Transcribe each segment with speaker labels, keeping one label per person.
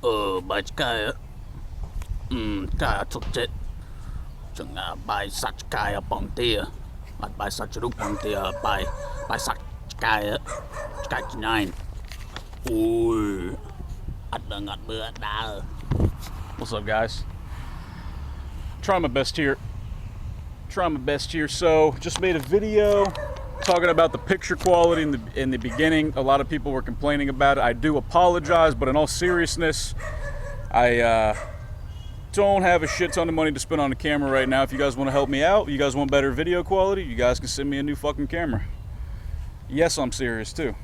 Speaker 1: Bài cay á. Cay thực chết. Chừng bài sạch cay ở bằng tia. Bài sạch rút bằng tia. Bài sạch cay á. Cay nine. Ui. Ada ngat bữa đã.
Speaker 2: What's up, guys? Trying my best here. So, just made a video talking about the picture quality in the beginning. A lot of people were complaining about it. I do apologize, but in all seriousness, I don't have a shit ton of money to spend on a camera right now. If you guys want to help me out, you guys want better video quality, you guys can send me a new fucking camera. Yes, I'm serious too.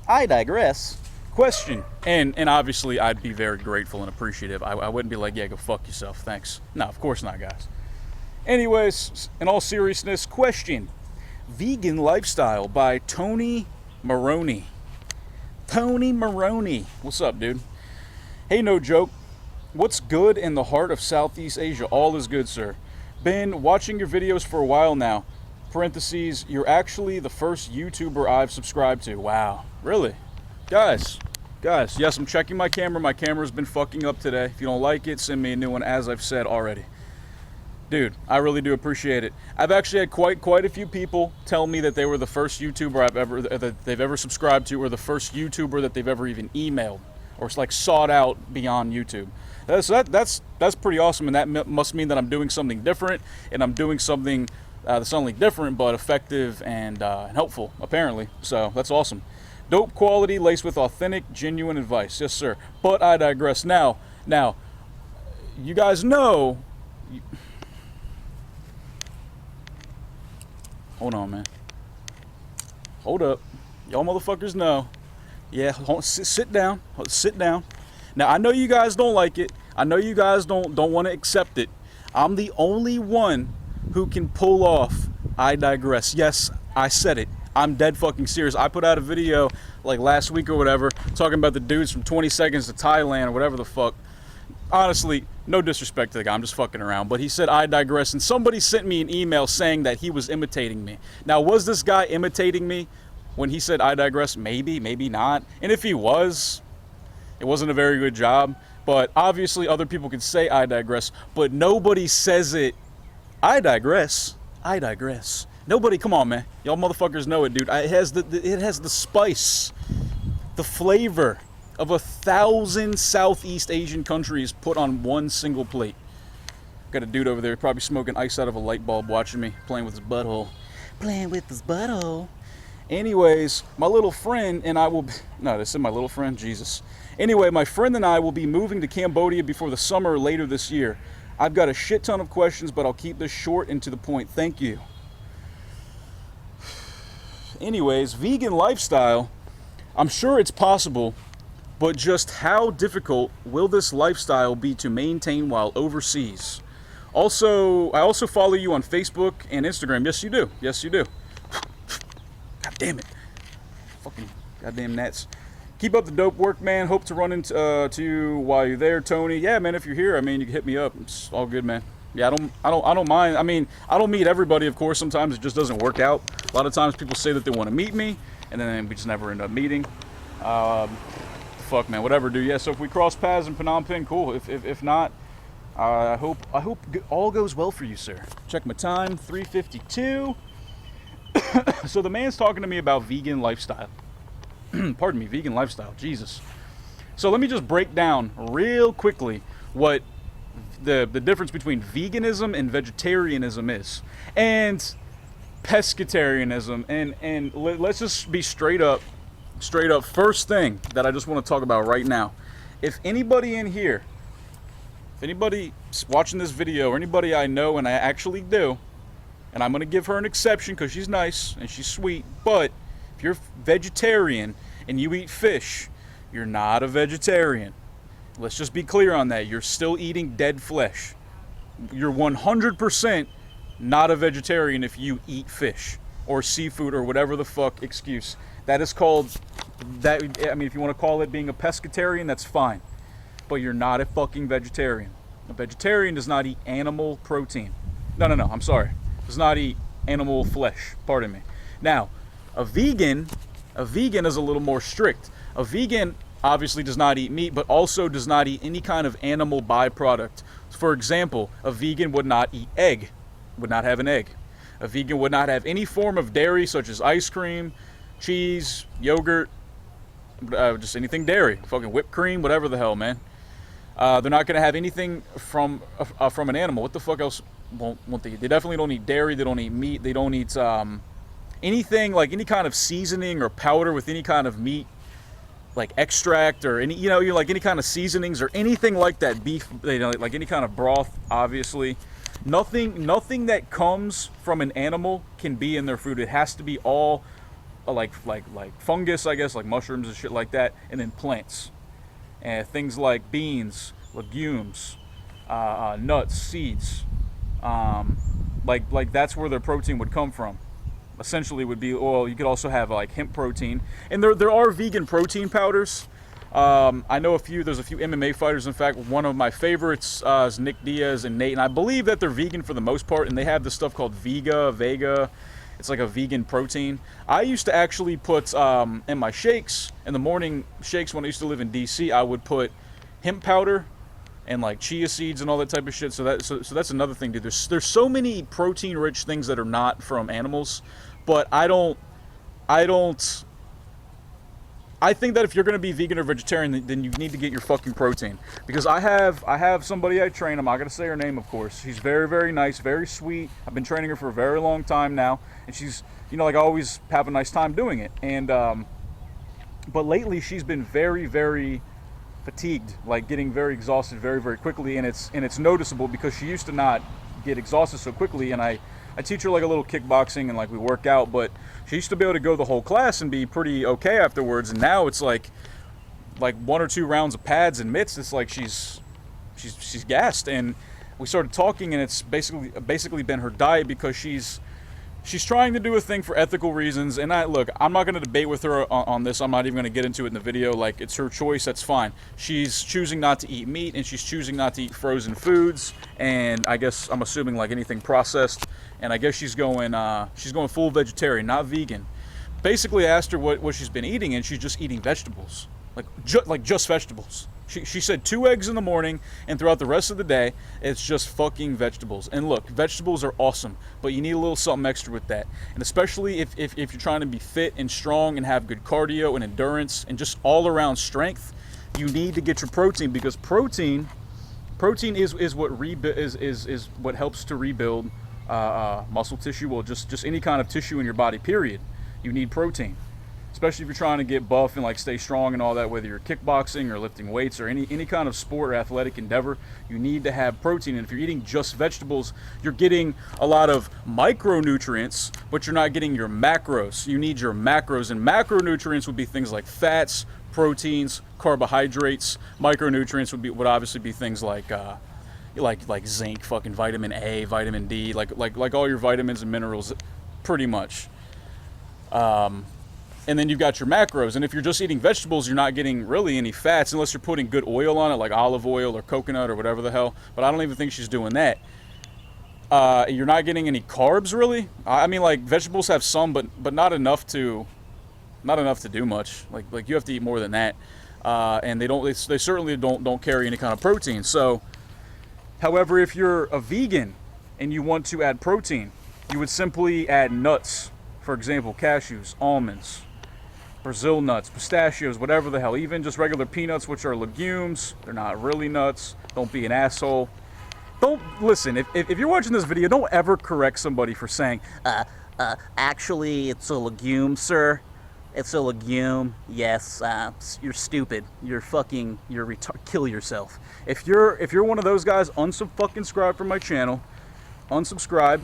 Speaker 2: I digress. Question, and obviously I'd be very grateful and appreciative. I wouldn't be like, yeah, go fuck yourself, thanks. No, of course not, guys. Anyways, in all seriousness, question. Vegan Lifestyle by Tony Maroney. Tony Maroney. What's up, dude? Hey, no joke. What's good in the heart of Southeast Asia? All is good, sir. Been watching your videos for a while now. Parentheses, you're actually the first YouTuber I've subscribed to. Wow. Really? Guys, yes, I'm checking my camera. My camera's been fucking up today. If you don't like it, send me a new one, as I've said already. Dude, I really do appreciate it. I've actually had quite a few people tell me that they were the first YouTuber that they've ever subscribed to, or the first YouTuber that they've ever even emailed or like sought out beyond YouTube. That's pretty awesome, and that must mean that I'm doing something different, and I'm doing something that's not only different but effective and helpful, apparently. So that's awesome. Dope quality laced with authentic, genuine advice. Yes, sir. But I digress. Now, you guys know. Hold on, man. Hold up. Y'all motherfuckers know. Yeah, sit down. Sit down. Now, I know you guys don't like it. I know you guys don't want to accept it. I'm the only one who can pull off I digress. Yes, I said it. I'm dead fucking serious. I put out a video like last week or whatever talking about the dudes from 20 Seconds to Thailand or whatever the fuck. Honestly, no disrespect to the guy, I'm just fucking around, but he said I digress, and somebody sent me an email saying that he was imitating me. Now, was this guy imitating me when he said I digress? Maybe, maybe not. And if he was, it wasn't a very good job, but obviously other people can say I digress, but nobody says it. I digress. I digress. Nobody, come on, man. Y'all motherfuckers know it, dude. It has the spice, the flavor of 1,000 Southeast Asian countries put on one single plate. Got a dude over there probably smoking ice out of a light bulb watching me, playing with his butthole. Playing with his butthole. Anyways, my little friend and I will... No, this is my little friend? Jesus. Anyway, my friend and I will be moving to Cambodia before the summer later this year. I've got a shit ton of questions, but I'll keep this short and to the point. Thank you. Anyways, vegan lifestyle, I'm sure it's possible, but just how difficult will this lifestyle be to maintain while overseas? Also, I also follow you on Facebook and Instagram. Yes, you do. Yes, you do. God damn it. Fucking goddamn gnats. Keep up the dope work, man. Hope to run into to you while you're there, Tony. Yeah, man, if you're here, I mean, you can hit me up. It's all good, man. Yeah, I don't mind. I mean, I don't meet everybody, of course. Sometimes it just doesn't work out. A lot of times people say that they want to meet me, and then we just never end up meeting. Fuck, man, whatever, dude. Yeah, so if we cross paths in Phnom Penh, cool. If not, I hope all goes well for you, sir. Check my time, 3:52. So the man's talking to me about vegan lifestyle. Pardon me, vegan lifestyle. Jesus. So let me just break down real quickly what the difference between veganism and vegetarianism is, and pescatarianism, and let's just be straight up. First thing that I just want to talk about right now, if anybody in here, if anybody watching this video, or anybody I know, and I actually do, and I'm going to give her an exception because she's nice and she's sweet, but if you're vegetarian and you eat fish, you're not a vegetarian. Let's just be clear on that. You're still eating dead flesh. You're 100% not a vegetarian if you eat fish or seafood or whatever the fuck excuse. That is called, that. I mean, if you want to call it being a pescatarian, that's fine. But you're not a fucking vegetarian. A vegetarian does not eat animal protein. No, I'm sorry. Does not eat animal flesh. Pardon me. Now, a vegan is a little more strict. A vegan obviously does not eat meat, but also does not eat any kind of animal byproduct. For example, a vegan would not eat egg, would not have an egg. A vegan would not have any form of dairy, such as ice cream, cheese, yogurt, just anything dairy, fucking whipped cream, whatever the hell, man. They're not going to have anything from an animal. What the fuck else won't they eat? They definitely don't eat dairy. They don't eat meat. They don't eat anything like any kind of seasoning or powder with any kind of meat, like extract or any, like any kind of seasonings or anything like that. Beef, like any kind of broth, obviously. Nothing that comes from an animal can be in their food. It has to be all like fungus, I guess, like mushrooms and shit like that, and then plants. And things like beans, legumes, nuts, seeds. Like that's where their protein would come from. Essentially would be oil. You could also have like hemp protein. And there are vegan protein powders. I know there's a few MMA fighters. In fact, one of my favorites is Nick Diaz and Nate. And I believe that they're vegan for the most part. And they have this stuff called Vega. It's like a vegan protein. I used to actually put in my shakes, in the morning shakes when I used to live in DC, I would put hemp powder and like chia seeds and all that type of shit. So that's another thing, dude. There's so many protein rich things that are not from animals, but I think that if you're going to be vegan or vegetarian, then you need to get your fucking protein. Because I have somebody I train. I'm not going to say her name, of course. She's very, very nice, very sweet. I've been training her for a very long time now. And she's, like I always have a nice time doing it. And, but lately she's been very, very fatigued, like getting very exhausted very, very quickly. And it's noticeable because she used to not get exhausted so quickly. And I teach her like a little kickboxing and like we work out, but she used to be able to go the whole class and be pretty okay afterwards. And now it's like 1 or 2 rounds of pads and mitts. It's like she's gassed. And we started talking, and it's basically been her diet because she's trying to do a thing for ethical reasons. And I'm not going to debate with her on this. I'm not even going to get into it in the video. Like, it's her choice. That's fine. She's choosing not to eat meat, and she's choosing not to eat frozen foods. And I guess I'm assuming like anything processed. And I guess she's going full vegetarian, not vegan. Basically, I asked her what she's been eating, and she's just eating vegetables, like just vegetables. She said 2 eggs in the morning, and throughout the rest of the day, it's just fucking vegetables. And look, vegetables are awesome, but you need a little something extra with that. And especially if you're trying to be fit and strong and have good cardio and endurance and just all around strength, you need to get your protein, because protein is what helps to rebuild muscle tissue. Well, just any kind of tissue in your body, period. You need protein, especially if you're trying to get buff and like stay strong and all that, whether you're kickboxing or lifting weights or any kind of sport or athletic endeavor. You need to have protein. And if you're eating just vegetables, you're getting a lot of micronutrients, but you're not getting your macros. You need your macros, and macronutrients would be things like fats, proteins, carbohydrates. Micronutrients would obviously be things like zinc, fucking vitamin A, vitamin D, like all your vitamins and minerals, pretty much. And then you've got your macros. And if you're just eating vegetables, you're not getting really any fats unless you're putting good oil on it, like olive oil or coconut or whatever the hell. But I don't even think she's doing that. You're not getting any carbs, really. I mean, like, vegetables have some, but not enough to do much. Like you have to eat more than that. And they certainly don't carry any kind of protein. So, however, if you're a vegan and you want to add protein, you would simply add nuts. For example, cashews, almonds, Brazil nuts, pistachios, whatever the hell. Even just regular peanuts, which are legumes. They're not really nuts. Don't be an asshole. Don't listen. If you're watching this video, don't ever correct somebody for saying, actually, it's a legume, sir. It's a legume. Yes, you're stupid. You're kill yourself. If you're one of those guys, unsubscribe from my channel. Unsubscribe.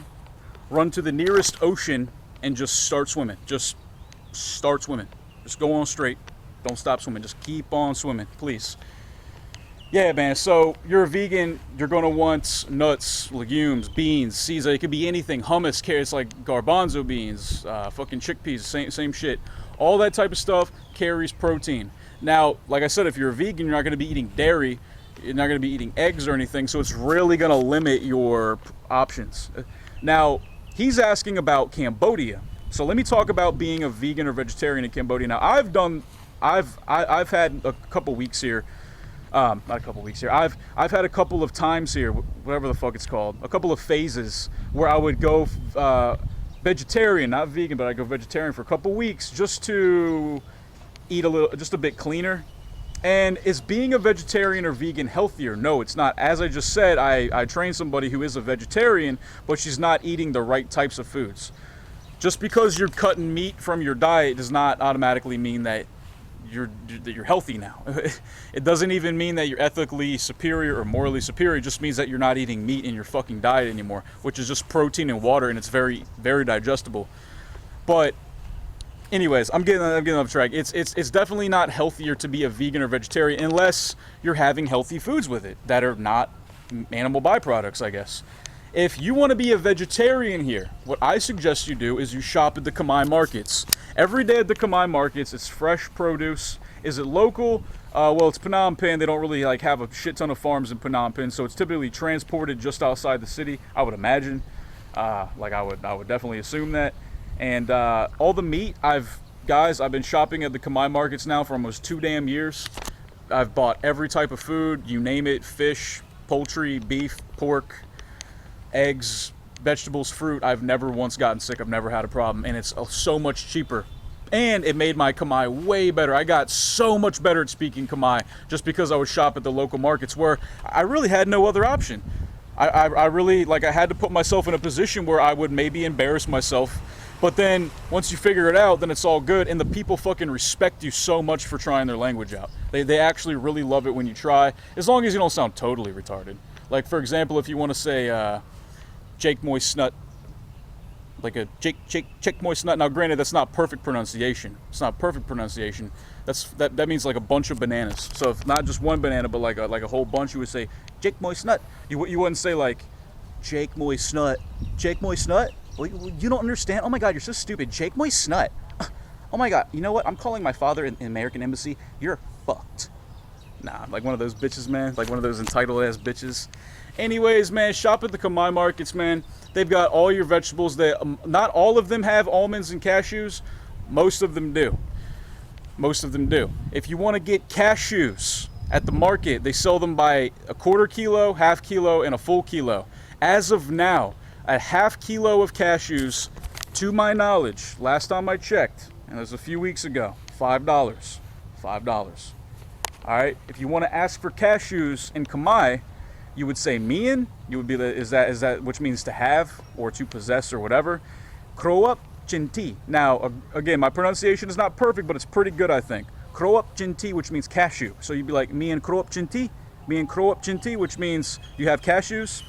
Speaker 2: Run to the nearest ocean and just start swimming. Just start swimming. Just go on straight. Don't stop swimming. Just keep on swimming, please. Yeah, man. So you're a vegan. You're gonna want nuts, legumes, beans, seeds. It could be anything. Hummus, carrots, like garbanzo beans, fucking chickpeas. Same shit. All that type of stuff carries protein. Now, like I said, if you're a vegan, you're not gonna be eating dairy. You're not gonna be eating eggs or anything. So it's really gonna limit your options. Now, he's asking about Cambodia. So let me talk about being a vegan or vegetarian in Cambodia. Now, I've done I've had a couple weeks here. Not a couple weeks here. I've had a couple of times here, whatever the fuck it's called, a couple of phases where I would go vegetarian, not vegan, but I go vegetarian for a couple weeks just to eat just a bit cleaner. And is being a vegetarian or vegan healthier? No, it's not. As I just said, I train somebody who is a vegetarian, but she's not eating the right types of foods. Just because you're cutting meat from your diet does not automatically mean that you're healthy now. It doesn't even mean that you're ethically superior or morally superior. It just means that you're not eating meat in your fucking diet anymore, which is just protein and water, and it's very, very digestible. But anyways, I'm getting off track. It's definitely not healthier to be a vegan or vegetarian unless you're having healthy foods with it that are not animal byproducts, I guess. If you want to be a vegetarian here, what I suggest you do is you shop at the Khmer markets. Every day at the Khmer markets, it's fresh produce. Is it local? Well, it's Phnom Penh. They don't really like have a shit ton of farms in Phnom Penh, so it's typically transported just outside the city, I would imagine. I would definitely assume that. And all the meat, I've been shopping at the Khmer markets now for almost 2 damn years. I've bought every type of food, you name it, fish, poultry, beef, pork, eggs, vegetables, fruit. I've never once gotten sick. I've never had a problem, and it's so much cheaper. And it made my Khmer way better. I got so much better at speaking Khmer just because I would shop at the local markets where I really had no other option. I really, like, I had to put myself in a position where I would maybe embarrass myself. But then once you figure it out, then it's all good, and the people fucking respect you so much for trying their language out. They actually really love it when you try, as long as you don't sound totally retarded. Like, for example, if you want to say Jake Moist Snut, like a Jake Moist Snut. Now, granted, that's not perfect pronunciation. It's not perfect pronunciation. That means like a bunch of bananas. So if not just one banana, but like a whole bunch, you would say Jake Moist Snut. You wouldn't say like Jake Moist Snut. Jake Moist Snut? You don't understand? Oh my God, you're so stupid. Jake Moist Snut. Oh my God, you know what? I'm calling my father in the American Embassy. You're fucked. Nah, like one of those bitches, man. Like one of those entitled ass bitches. Anyways, man, shop at the Khmer markets, man. They've got all your vegetables. Not all of them have almonds and cashews. Most of them do. Most of them do. If you want to get cashews at the market, they sell them by a quarter kilo, half kilo, and a full kilo. As of now, a half kilo of cashews, to my knowledge, last time I checked, and it was a few weeks ago, $5. $5. All right. If you want to ask for cashews in Khmer, you would say mian. You would be is that which means to have or to possess or whatever. Kroap chinti. Now again, my pronunciation is not perfect, but it's pretty good, I think. Kroap chinti, which means cashew. So you'd be like mian kroap chinti, mian kroap chinti, which means you have cashews.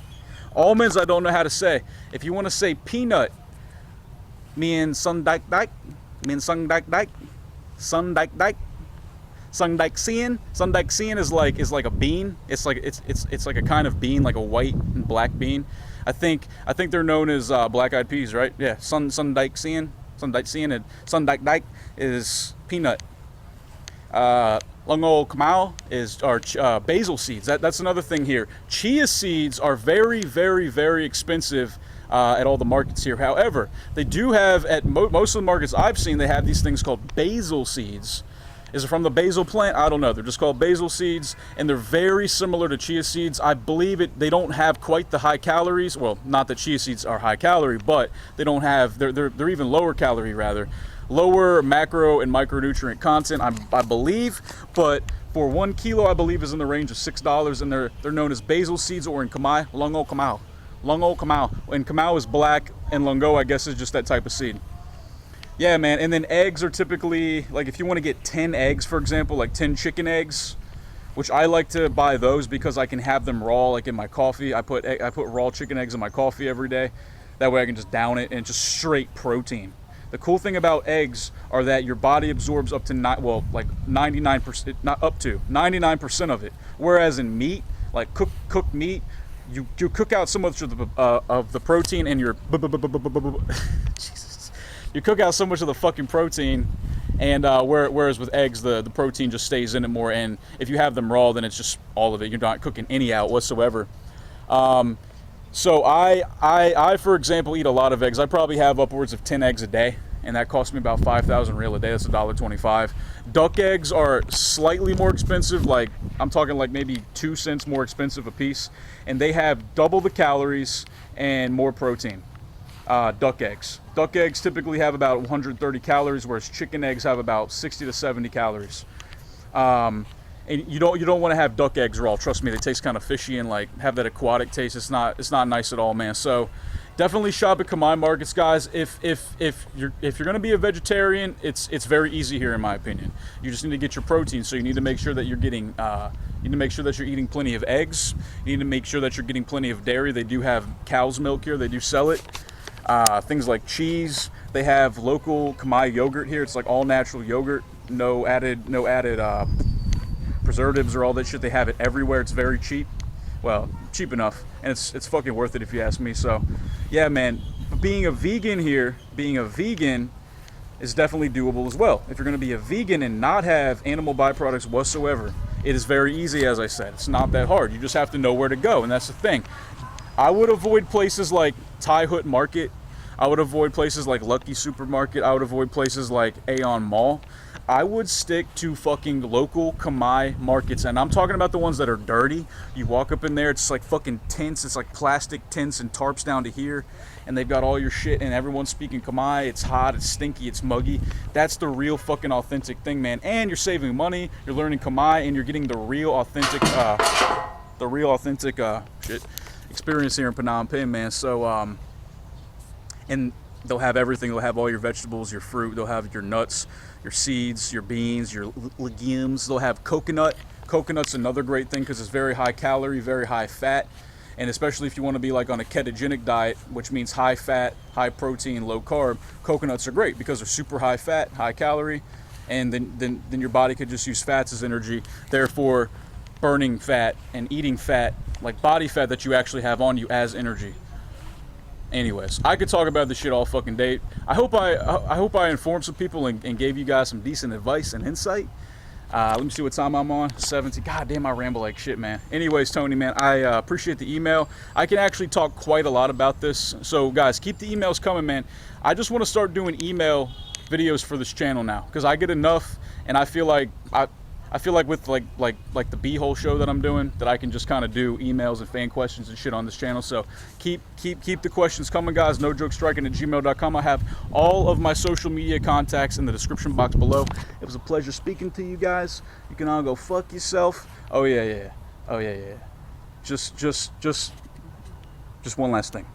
Speaker 2: Almonds, I don't know how to say. If you want to say peanut, mian sun dak dak, mian sun dak dak, sun dak dak. Sundaxian is like a bean. It's like a kind of bean, like a white and black bean. I think they're known as black-eyed peas, right? Yeah, Sundaxian, and Sundak is peanut. Lungo Kamau are basil seeds. That's another thing here. Chia seeds are very, very, very expensive at all the markets here. However, they do have at most of the markets I've seen, they have these things called basil seeds. Is it from the basil plant? I don't know. They're just called basil seeds, and they're very similar to chia seeds. I believe they don't have quite the high calories. Well, not that chia seeds are high calorie, but they don't have. They're even lower calorie rather, lower macro and micronutrient content. I believe, but for 1 kilo, I believe is in the range of $6, and they're known as basil seeds, or in Khmer, Lungo Kamau. Lungo Kamau. And Kamau is black, and Lungo, I guess, is just that type of seed. Yeah, man, and then eggs are typically, like if you want to get 10 eggs, for example, like 10 chicken eggs, which I like to buy those because I can have them raw, like in my coffee. I put raw chicken eggs in my coffee every day. That way I can just down it, and it's just straight protein. The cool thing about eggs are that your body absorbs up to 99%, not up to 99% of it. Whereas in meat, like cooked meat, you cook out so much of the protein, and your Jesus. You cook out so much of the fucking protein, and whereas with eggs, the protein just stays in it more, and if you have them raw, then it's just all of it. You're not cooking any out whatsoever. So I, for example, eat a lot of eggs. I probably have upwards of 10 eggs a day. and that cost me about 5,000 real a day. That's $1.25. Duck eggs are slightly more expensive, like I'm talking like maybe 2 cents more expensive a piece, and they have double the calories and more protein. Duck eggs. Duck eggs typically have about 130 calories, whereas chicken eggs have about 60 to 70 calories. And you don't want to have duck eggs raw. Trust me, they taste kind of fishy and like have that aquatic taste. It's not nice at all, man. So definitely shop at Khmer markets, guys. If you're gonna be a vegetarian, it's very easy here in my opinion. You just need to get your protein. So you need to make sure that you're getting you need to make sure that you're eating plenty of eggs. You need to make sure that you're getting plenty of dairy. They do have cow's milk here. They do sell it. Things like cheese. They have local Khmer yogurt here. It's like all natural yogurt, no added preservatives or all that shit. They have it everywhere. It's very cheap. Well, cheap enough, and it's fucking worth it if you ask me. So, yeah, man. Being a vegan here, is definitely doable as well. If you're going to be a vegan and not have animal byproducts whatsoever, it is very easy. As I said, it's not that hard. You just have to know where to go, and that's the thing. I would avoid places like Thai Hut Market. I would avoid places like Lucky Supermarket. I would avoid places like Aeon Mall. I would stick to fucking local Khmer markets, and I'm talking about the ones that are dirty. You walk up in there, it's like fucking tents. It's like plastic tents and tarps down to here, and they've got all your shit, and everyone's speaking Khmer. It's hot, it's stinky, it's muggy. That's the real fucking authentic thing, man. And you're saving money, you're learning Khmer, and you're getting the real authentic, shit experience here in Phnom Penh, man. So, and they'll have everything. They'll have all your vegetables, your fruit. They'll have your nuts, your seeds, your beans, your legumes. They'll have coconut. Coconut's another great thing because it's very high calorie, very high fat. And especially if you want to be like on a ketogenic diet, which means high fat, high protein, low carb, coconuts are great because they're super high fat, high calorie. And then your body could just use fats as energy. Therefore, burning fat and eating fat, like body fat that you actually have on you, as energy. Anyways, I could talk about this shit all fucking day. I hope I informed some people and gave you guys some decent advice and insight. Let me see what time I'm on. 70. God damn, I ramble like shit, man. Anyways, Tony, man, I appreciate the email. I can actually talk quite a lot about this. So, guys, keep the emails coming, man. I just want to start doing email videos for this channel now because I get enough, and I feel like with like the B-hole show that I'm doing, that I can just kind of do emails and fan questions and shit on this channel. So keep the questions coming, guys. nojokestriking@gmail.com. I have all of my social media contacts in the description box below. It was a pleasure speaking to you guys. You can all go fuck yourself. Oh yeah. Just one last thing.